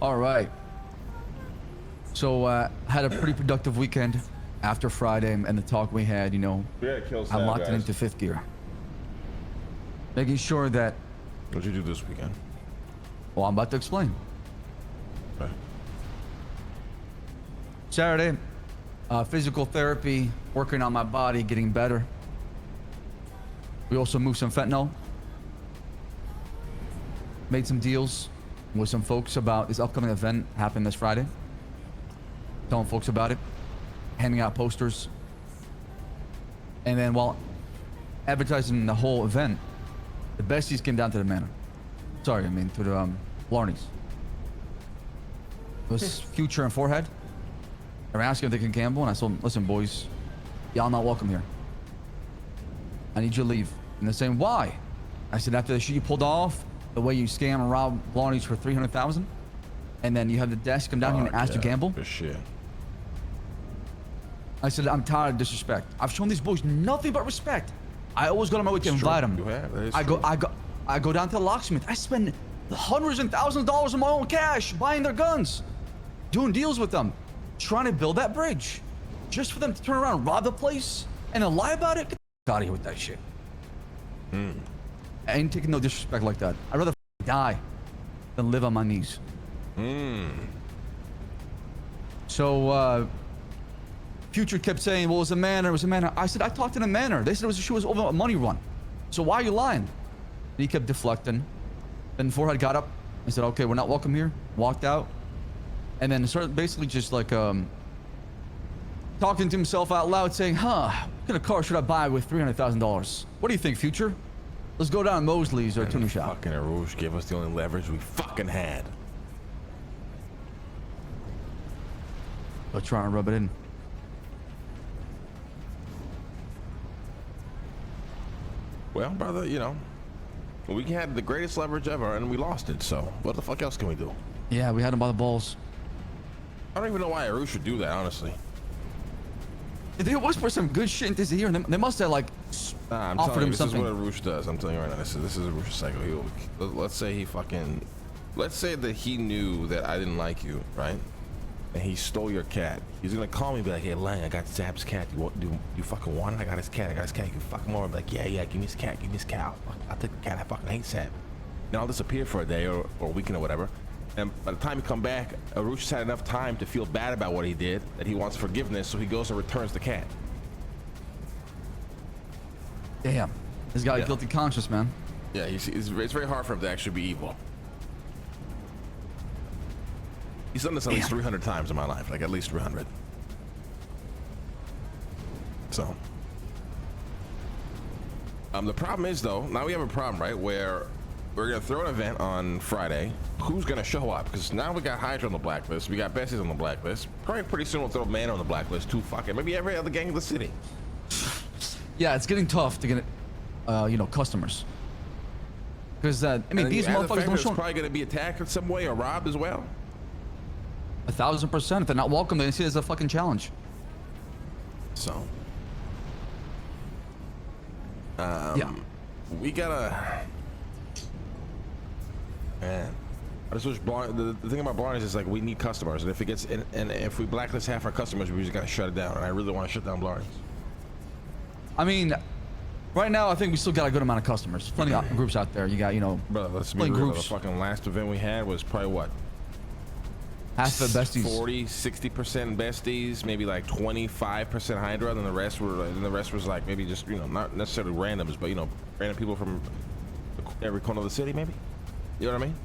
All right. So had a pretty productive weekend after Friday and the talk we had. You know, I locked it into fifth gear, making sure that. What'd you do this weekend? Well, I'm about to explain. Okay. Saturday, physical therapy, working on my body, getting better. We also moved some fentanyl. Made some deals with some folks about this upcoming event happening this Friday. Telling folks about it. Handing out posters. And then while advertising the whole event, the Besties came down to the manor. Sorry, I mean to the Blarneys. It was Future and Forehead. They were asking if they can gamble, and I told them, listen, boys, y'all not welcome here. I need you to leave. And they're saying, why? I said, after the shit you pulled off, the way you scam and rob Blarneys for $300,000, and then you have the desk come down here and ask to gamble. For shit. I said, I'm tired of disrespect. I've shown these boys nothing but respect. I always go to my way to invite them. You have. That is I go down to the locksmith. I spend hundreds and thousands of dollars of my own cash buying their guns, doing deals with them, trying to build that bridge, just for them to turn around, rob the place, and then lie about it. Get out of here with that shit. I ain't taking no disrespect like that. I'd rather die than live on my knees. So, Future kept saying, well, it was a manor, it was a manor. I said, I talked to the manor. They said it was over a money run. So why are you lying? And he kept deflecting. Then Forehead got up and said, okay, we're not welcome here. Walked out. And then started basically just like talking to himself out loud saying, what kind of car should I buy with $300,000? What do you think, Future? Let's go down Mosley's or tuning shop. Fucking Arouche gave us the only leverage we fucking had. They're trying to rub it in. Well, brother, you know, we had the greatest leverage ever and we lost it, so what the fuck else can we do? Yeah, we had him by the balls. I don't even know why Arouche would do that, honestly. They whisper some good shit into his ear, and they must have like offered him something. This is what Arouche does. I'm telling you right now. This is Arouche's cycle. Let's say that he knew that I didn't like you, right? And he stole your cat. He's gonna call me and be like, hey, Lang, I got Saab's cat. You fucking want it? I got his cat. You can fuck him over. I'm like, yeah, give me his cat. Give me his cow. I'll take the cat. I fucking hate Saab. Then I'll disappear for a day or a weekend or whatever. And by the time he come back, Arouche's had enough time to feel bad about what he did, that he wants forgiveness, so he goes and returns the cat. Damn. He's got a guilty conscience, man. Yeah, it's very hard for him to actually be evil. He's done this at least 300 times in my life, like at least 300. So. The problem is, though, now we have a problem, right, where we're going to throw an event on Friday. Who's going to show up? Because now we got Hydra on the blacklist. We got Besties on the blacklist. Probably pretty soon we'll throw Man on the blacklist, too. Fucking maybe every other gang in the city. Yeah, it's getting tough to get, customers. Because, I mean, these motherfuckers don't show. It's probably going to be attacked in some way or robbed as well. 1,000%. If they're not welcome, they see it as a fucking challenge. So. Yeah. We gotta. Man. I just wish the thing about Blarneys is like we need customers, and if it gets and if we blacklist half our customers, we just gotta shut it down. And I really want to shut down Blarneys. I mean, right now I think we still got a good amount of customers. Plenty of groups out there. You got, Brother, let's be real. Groups. The fucking last event we had was probably what? Half the Besties. 60% Besties, maybe like 25% Hydra, and the rest was like maybe just not necessarily randoms, but random people from every corner of the city, maybe. You know what I mean?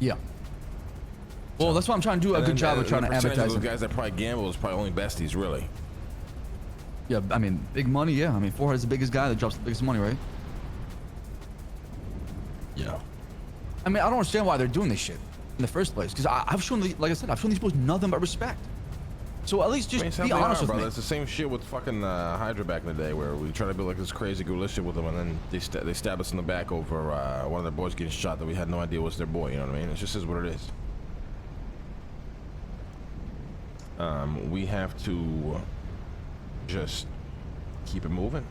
Yeah. Well, that's why I'm trying to do a good job of trying to advertise. Those guys that probably gamble is probably only Besties, really. Yeah, I mean, big money. Yeah, I mean, Forehead is the biggest guy that drops the biggest money, right? Yeah. I mean, I don't understand why they're doing this shit in the first place, because I've shown, like I said, I've shown these boys nothing but respect. So at least just be honest with me. It's the same shit with fucking Hydra back in the day, where we try to build like this crazy relationship with them, and then they stabbed us in the back over one of their boys getting shot that we had no idea was their boy. You know what I mean? It just is what it is. We have to just keep it moving.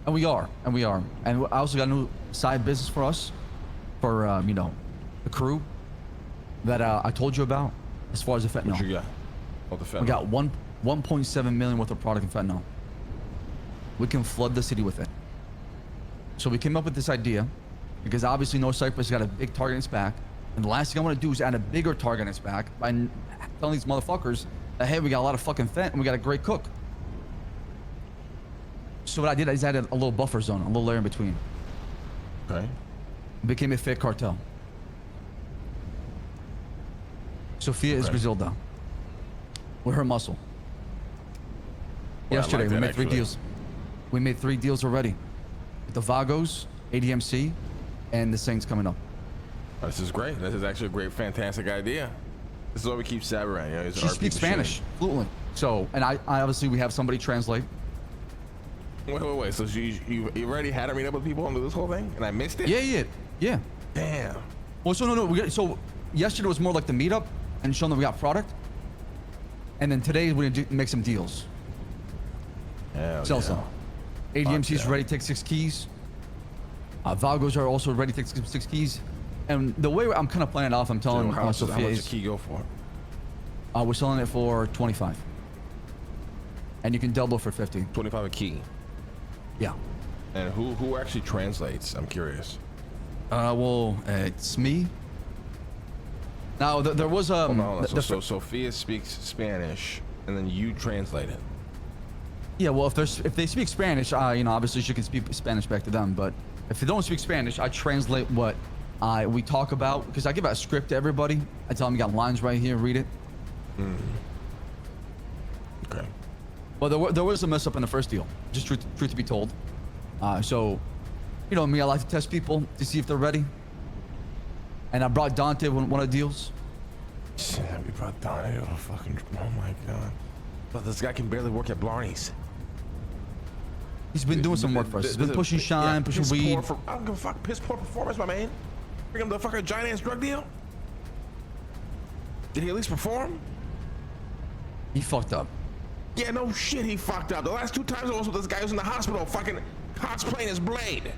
And we are. And I also got a new side business for us, for the crew. that I told you about as far as the fentanyl. What you got? Oh, the fentanyl. We got 1.7 million worth of product in fentanyl. We can flood the city with it. So we came up with this idea because obviously No Cypress got a big target in its back. And the last thing I want to do is add a bigger target in its back by telling these motherfuckers that, hey, we got a lot of fucking fent and we got a great cook. So what I did is added a little buffer zone, a little layer in between. Okay. It became a fake cartel. Sophia is Griselda. We're her muscle. Well, Yesterday, like we that, made 3 actually. deals. We made 3 deals already. With the Vagos, ADMC, and the Saints coming up. This is great. This is actually a great, fantastic idea. This is why we keep Saab around. You know, he's She our speaks people Spanish shit. fluently. So, and I obviously we have somebody translate. Wait. So you already had her meet up with people under this whole thing, and I missed it. Yeah. Damn. Well, so no. So yesterday was more like the meetup and showing them we got product. And then today we're gonna make some deals. Hell Sell yeah. some. ADMC's yeah. ready to take 6 keys. Vagos are also ready to take 6 keys. And the way I'm kind of playing it off, I'm telling How much Sophia does a is key go for? we're selling it for 25. And you can double for 50. 25 a key. Yeah. And who actually translates? I'm curious. Well, it's me. Now, there was a... Hold on. So Sophia speaks Spanish, and then you translate it. Yeah, well, if they speak Spanish, you know, obviously she can speak Spanish back to them. But if they don't speak Spanish, I translate what we talk about, because I give out a script to everybody. I tell them you got lines right here, read it. Okay. Well, there was a mess up in the first deal, just truth to be told. So, you know me, I like to test people to see if they're ready. And I brought Dante one of the deals. Shit, we brought Donnie to a fucking... Oh my god. But this guy can barely work at Blarneys. He's been doing some work for us. He's been pushing shine, pushing weed. I don't give a fuck. Piss poor performance, my man. Bring him the fucking giant ass drug deal. Did he at least perform? He fucked up. Yeah, no shit, he fucked up. The last 2 times I was with this guy who was in the hospital fucking cosplaying his blade.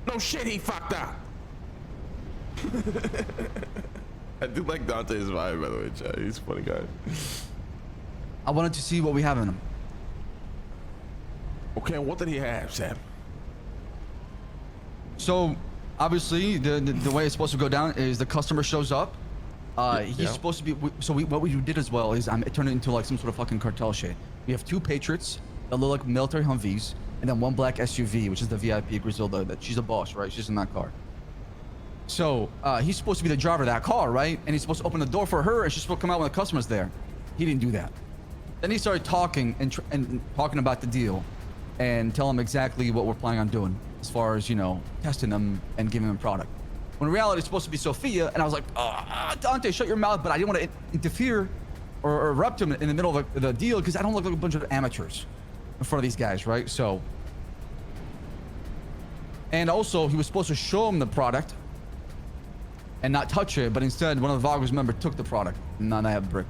No shit, he fucked up. I do like Dante's vibe, by the way, Chad. He's a funny guy. I wanted to see what we have in him. Okay, and what did he have, Sam? So, obviously, the way it's supposed to go down is the customer shows up. He's Yeah. supposed to be. What we did as well is it turned it into like some sort of fucking cartel shit. We have 2 Patriots that look like military Humvees, and then 1 black SUV, which is the VIP Griselda. That she's a boss, right? She's in that car. So he's supposed to be the driver of that car, right? And he's supposed to open the door for her, and she's supposed to come out when the customer's there. He didn't do that. Then he started talking and talking about the deal, and tell him exactly what we're planning on doing as far as, you know, testing them and giving them product. When in reality, it's supposed to be Sophia, and I was like, Dante, shut your mouth, but I didn't want to interfere or erupt him in the middle of the deal because I don't look like a bunch of amateurs in front of these guys, right? So, and also, he was supposed to show him the product and not touch it, but instead, one of the Vagos members took the product, and now I have a brick.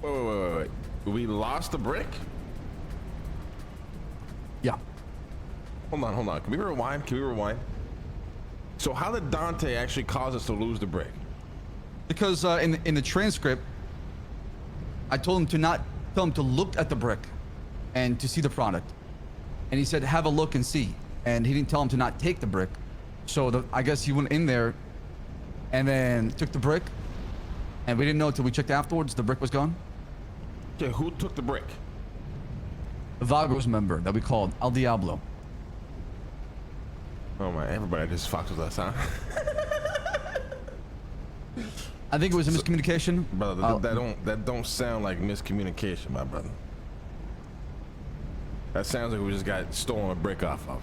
Wait. We lost the brick? Yeah. Hold on. Can we rewind? So how did Dante actually cause us to lose the brick? Because in the transcript, I told him to not tell him to look at the brick and to see the product. And he said, have a look and see. And he didn't tell him to not take the brick. So I guess he went in there and then took the brick. And we didn't know until we checked afterwards, the brick was gone. Okay, who took the brick? The Vagos member that we called El Diablo. Oh my, everybody just fucks with us, huh? I think it was a miscommunication. Brother, that don't sound like miscommunication, my brother. That sounds like we just got stolen a brick off of.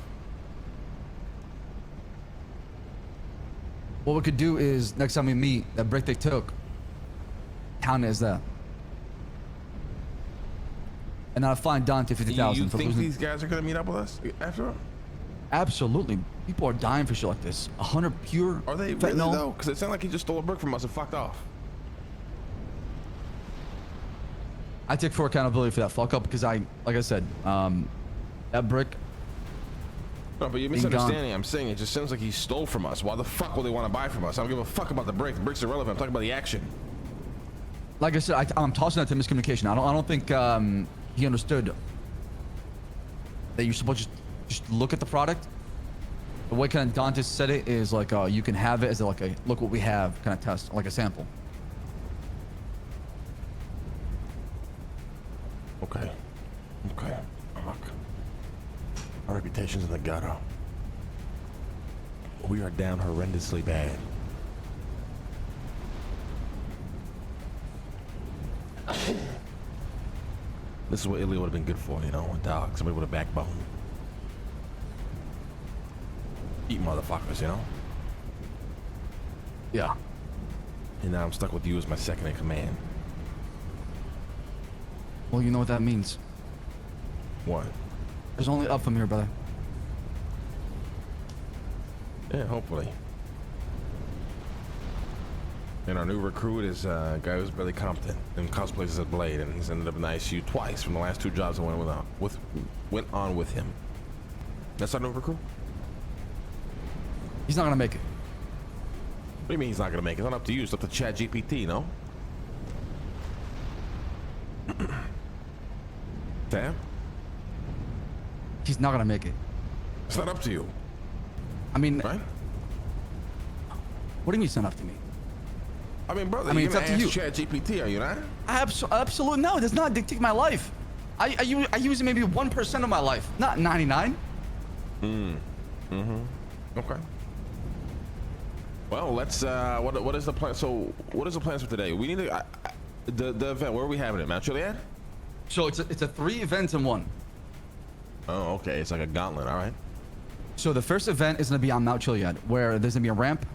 What we could do is next time we meet, that brick they took, count it as that. And I'll find Dante 50,000 You for think losing. these guys are gonna meet up with us after? Absolutely. People are dying for shit like this. 100 pure Are they fentanyl. really though? Because it sounded like he just stole a brick from us and fucked off. I take full accountability for that fuck up because like I said, that brick No, but you're misunderstanding. I'm saying it just seems like he stole from us. Why the fuck would they want to buy from us? I don't give a fuck about the brick. The bricks are irrelevant. I'm talking about the action. Like I said, I'm tossing that to miscommunication. I don't think he understood that you're supposed to just look at the product. The way kind of Dantes said it is like, you can have it as like a look what we have kind of test, like a sample. Okay. Okay. Look. Our reputation's in the gutter. We are down horrendously bad. This is what Italy would have been good for, you know, a dog, somebody with a backbone. Eat motherfuckers, you know? Yeah. And now I'm stuck with you as my second in command. Well, you know what that means. What? There's only up from here, brother. Yeah, hopefully. And our new recruit is a guy who's really competent and cosplays as a Blade, and he's ended up in the ICU twice from the last 2 jobs I went on with him. That's our new recruit? He's not gonna make it. What do you mean he's not gonna make it? It's not up to you. It's up to ChatGPT, no? Sam? He's not gonna make it. It's not up to you. I mean, right? What do you mean it's not up to me? I mean, brother, I mean, you're it's up to you. ChatGPT, are you not? Absolutely no. It does not dictate my life. I use it maybe 1% of my life, not 99. Okay. Well, let's. What is the plan? So, what is the plans for today? We need to. The event. Where are we having it? Mount Chiliad? So it's a 3 events in one. Oh, okay. It's like a gauntlet. All right. So the first event is gonna be on Mount Chiliad, where there's gonna be a ramp,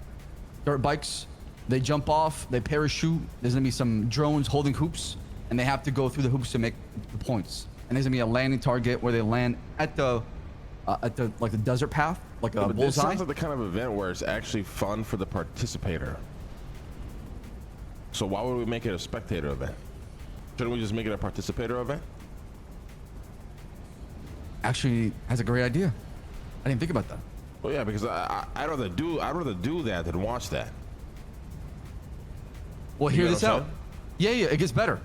dirt bikes. They jump off, they parachute. There's gonna be some drones holding hoops, and they have to go through the hoops to make the points. And there's gonna be a landing target where they land at the like the desert path, like a But this bullseye. sounds like the kind of event where it's actually fun for the participator. So why would we make it a spectator event? Shouldn't we just make it a participator event? Actually, that's a great idea. I didn't think about that. Well, yeah, because I'd rather do that than watch that. Well, You hear know this what I'm out. Yeah, it gets better.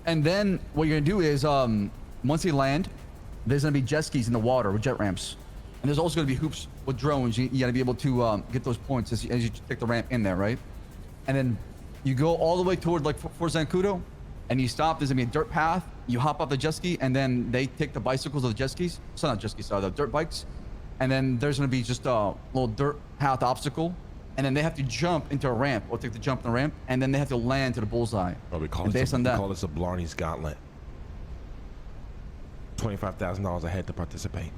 And then what you're gonna do is, once they land, there's gonna be jet skis in the water with jet ramps, and there's also gonna be hoops with drones. You gotta be able to get those points as you take the ramp in there, right? And then you go all the way toward like for Zancudo, and you stop. There's gonna be a dirt path. You hop off the jet ski, and then they take the bicycles of the jet skis. So not jet skis, sorry, the dirt bikes. And then there's gonna be just a little dirt path obstacle. And then they have to jump into a ramp, or take the jump in the ramp, and then they have to land to the bullseye. Oh, we call and this a Blarneys gauntlet. $25,000 a head to participate.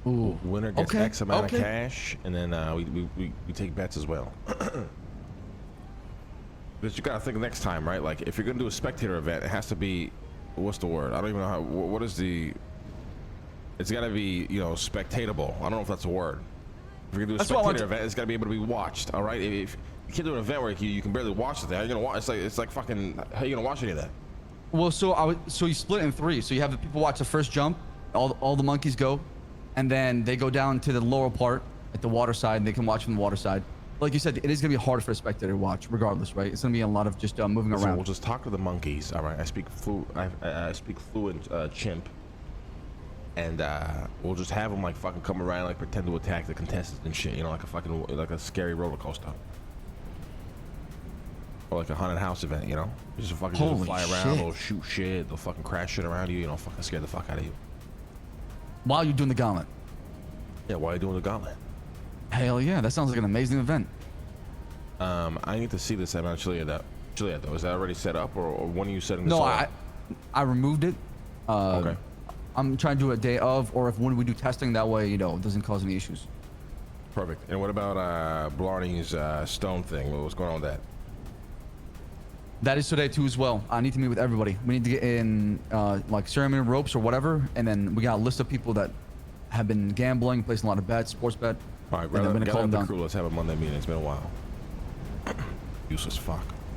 Ooh. Winner gets X amount of cash, and then we take bets as well. But you gotta think next time, right? Like if you're gonna do a spectator event, it has to be, what's the word? I don't even know how. What is the? It's gotta be, you know, spectatable. I don't know if that's a word. If you're gonna do a spectator event, it's gotta be able to be watched. All right. If you can't do an event where you can barely watch it, how are you gonna watch? It's like fucking. How are you gonna watch any of that? Well, so you split it in 3. So you have the people watch the first jump, all the monkeys go, and then they go down to the lower part at the water side, and they can watch from the water side. Like you said, it is gonna be hard for a spectator to watch, regardless, right? It's gonna be a lot of just moving around. We'll just talk to the monkeys. All right. I speak fluent chimp, and we'll just have them like fucking come around, like pretend to attack the contestants and shit. You know, like a scary roller coaster. Or like a haunted house event, you know? Just fucking just fly around, they'll shoot shit, they'll fucking crash shit around you, you know, fucking scare the fuck out of you. While you're doing the gauntlet. Yeah, while you're doing the gauntlet. Hell yeah, that sounds like an amazing event. I need to see this at Mount Chiliad though. Is that already set up, or when are you setting this up? No, I removed it. Okay. I'm trying to do a day of, or when we do testing, that way, you know, it doesn't cause any issues. Perfect. And what about Blarney's stone thing? What's going on with that? That is today too as well. I need to meet with everybody. We need to get in like ceremony ropes or whatever, and then we got a list of people that have been gambling, placing a lot of bets, sports bet. All right, brother. Gather the crew. Let's have a Monday meeting. It's been a while. Useless fuck.